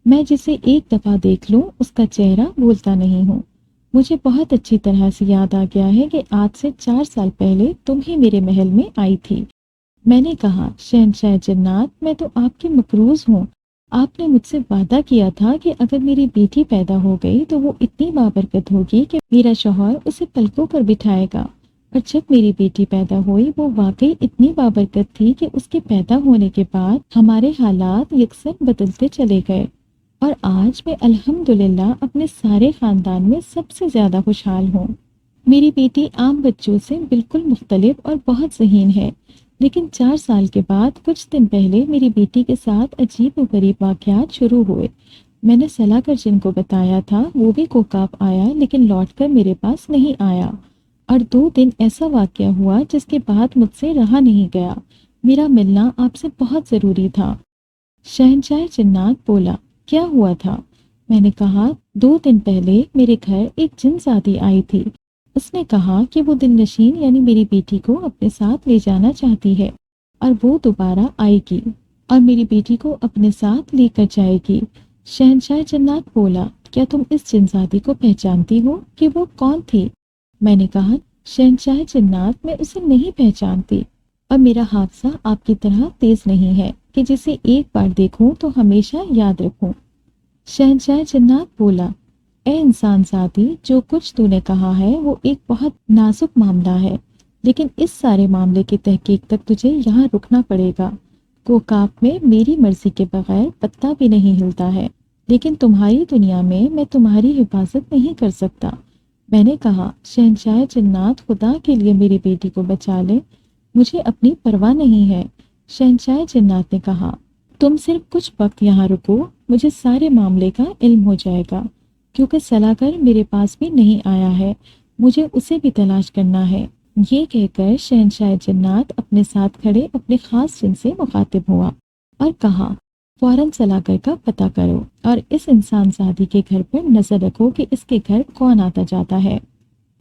میں جسے ایک دفعہ دیکھ لوں اس کا چہرہ بھولتا نہیں ہوں۔ مجھے بہت اچھی طرح سے یاد آ گیا ہے کہ آج سے 4 سال پہلے تم ہی میرے محل میں آئی تھی۔ میں نے کہا، شہنشاہ جنات، میں تو آپ کی مقروض ہوں۔ آپ نے مجھ سے وعدہ کیا تھا کہ اگر میری بیٹی پیدا ہو گئی تو وہ اتنی بابرکت ہوگی کہ میرا شوہر اسے پلکوں پر بٹھائے گا۔ اور جب میری بیٹی پیدا ہوئی وہ واقعی اتنی بابرکت تھی کہ اس کے پیدا ہونے کے بعد ہمارے حالات یکسر بدلتے چلے گئے، اور آج میں الحمدللہ اپنے سارے خاندان میں سب سے زیادہ خوشحال ہوں۔ میری بیٹی عام بچوں سے بالکل مختلف اور بہت ذہین ہے، لیکن 4 سال کے بعد کچھ دن پہلے میری بیٹی کے ساتھ عجیب و غریب واقعات شروع ہوئے۔ میں نے صلاح کر جن کو بتایا تھا وہ بھی کوکاپ آیا، لیکن لوٹ کر میرے پاس نہیں آیا، اور 2 دن ایسا واقعہ ہوا جس کے بعد مجھ سے رہا نہیں گیا۔ میرا ملنا آپ سے بہت ضروری تھا۔ شہنشاہ جنات بولا، کیا ہوا تھا؟ میں نے کہا، 2 دن پہلے میرے گھر ایک جن زادی آئی تھی۔ اس نے کہا کہ وہ دل نشین یعنی میری بیٹی کو اپنے ساتھ لے جانا چاہتی ہے، اور وہ دوبارہ آئے گی اور میری بیٹی کو اپنے ساتھ لے کر جائے گی۔ شہنشاہ جنات بولا، کیا تم اس جنزادی کو پہچانتی ہو کہ وہ کون تھی؟ میں نے کہا، شہنشاہ جنات، میں اسے نہیں پہچانتی، اور میرا حافظہ آپ کی طرح تیز نہیں ہے کہ جسے ایک بار دیکھوں تو ہمیشہ یاد رکھوں۔ شہنشاہ جنات بولا، اے انسان ذاتی، جو کچھ تو نے کہا ہے وہ ایک بہت نازک معاملہ ہے، لیکن اس سارے معاملے کی تحقیق تک تجھے یہاں رکنا پڑے گا۔ کوکاپ میں میری مرضی کے بغیر پتہ بھی نہیں ہلتا ہے، لیکن تمہاری دنیا میں تمہاری حفاظت نہیں کر سکتا۔ میں نے کہا، شہنشاہ جنات، خدا کے لیے میری بیٹی کو بچا لے، مجھے اپنی پرواہ نہیں ہے۔ شہنشاہ جنات نے کہا، تم صرف کچھ وقت یہاں رکو، مجھے سارے معاملے کا علم ہو جائے گا، کیونکہ صلاح کر میرے پاس بھی نہیں آیا ہے، مجھے اسے بھی تلاش کرنا ہے۔ یہ کہہ کر شہنشاہ جنات اپنے ساتھ کھڑے اپنے خاص جن سے مخاطب ہوا اور کہا، فوراً صلاح کر کا پتہ کرو اور اس انسان زادی کے گھر پر نظر رکھو کہ اس کے گھر کون آتا جاتا ہے۔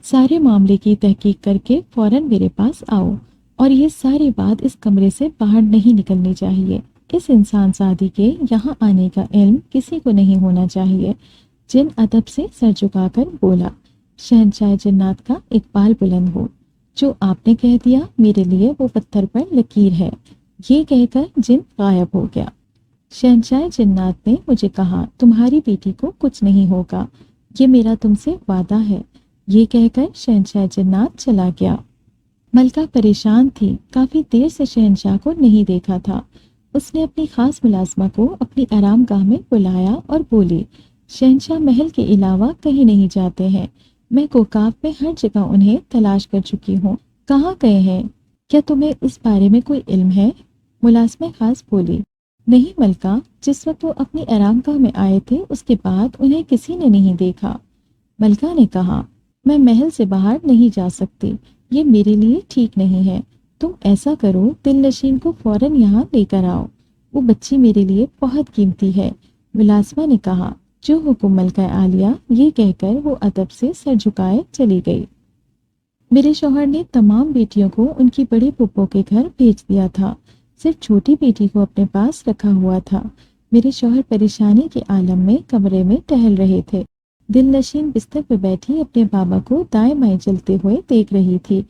سارے معاملے کی تحقیق کر کے فوراً میرے پاس آؤ، اور یہ ساری بات اس کمرے سے باہر نہیں نکلنی چاہیے۔ اس انسان زادی کے یہاں آنے کا علم کسی کو نہیں ہونا چاہیے۔ جن ادب سے سر جھکا کر بولا، شہنشاہ جنات کا اقبال بلند ہو، جو آپ نے کہہ دیا میرے لیے وہ پتھر پر لکیر ہے۔ یہ کہہ کر جن غائب ہو گیا۔ شہنشاہ جنات نے مجھے کہا، تمہاری بیٹی کو کچھ نہیں ہوگا، یہ میرا تم سے وعدہ ہے۔ یہ کہہ کر شہنشاہ جنات چلا گیا۔ ملکہ پریشان تھی، کافی دیر سے شہنشاہ کو نہیں دیکھا تھا۔ اس نے اپنی خاص ملازمہ کو اپنی آرام گاہ میں بلایا اور بولی، شہنشاہ محل کے علاوہ کہیں نہیں جاتے ہیں، میں کوکاپ میں ہر جگہ انہیں تلاش کر چکی ہوں، کہاں گئے ہیں؟ کیا تمہیں اس بارے میں کوئی علم ہے؟ ملازمہ خاص بولی، نہیں ملکہ، جس وقت وہ اپنی آرام گاہ میں آئے تھے اس کے بعد انہیں کسی نے نہیں دیکھا۔ ملکہ نے کہا، میں محل سے باہر نہیں جا سکتی، یہ میرے لیے ٹھیک نہیں ہے۔ تم ایسا کرو، دل نشین کو فوراً یہاں لے کر آؤ، وہ بچی میرے لیے بہت قیمتی ہے۔ ملازمہ نے کہا، جو حکم ملکہ عالیہ۔ یہ کہہ کر وہ ادب سے سر جھکائے چلی گئی۔ میرے شوہر نے تمام بیٹیوں کو ان کی بڑی پھپھو کے گھر بھیج دیا تھا، صرف چھوٹی بیٹی کو اپنے پاس رکھا ہوا تھا۔ میرے شوہر پریشانی کے عالم میں کمرے میں ٹہل رہے تھے۔ دل نشین بستر پہ بیٹھی اپنے بابا کو دائیں بائیں چلتے ہوئے دیکھ رہی تھی۔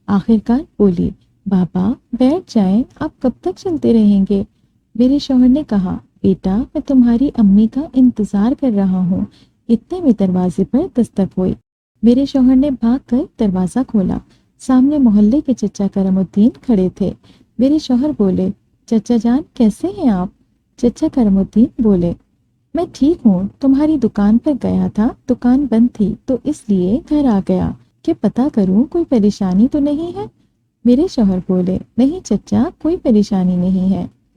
آخرکار بولی، بابا بیٹھ جائیں، آپ کب تک چلتے رہیں گے؟ میرے شوہر نے کہا، بیٹا میں تمہاری امی کا انتظار کر رہا ہوں۔ اتنے میں دروازے پر دستک ہوئی۔ میرے شوہر نے بھاگ کر دروازہ کھولا۔ سامنے محلے کے چچا کرم الدین کھڑے تھے۔ میرے شوہر بولے، چچا جان کیسے ہیں آپ؟ چچا کرم الدین بولے، میں ٹھیک ہوں، تمہاری دکان پر گیا تھا، دکان بند تھی تو اس لیے گھر آ گیا کہ پتہ کروں کوئی پریشانی تو نہیں ہے۔ میرے شوہر بولے، نہیں چچا، کوئی پریشانی نہیں ہے۔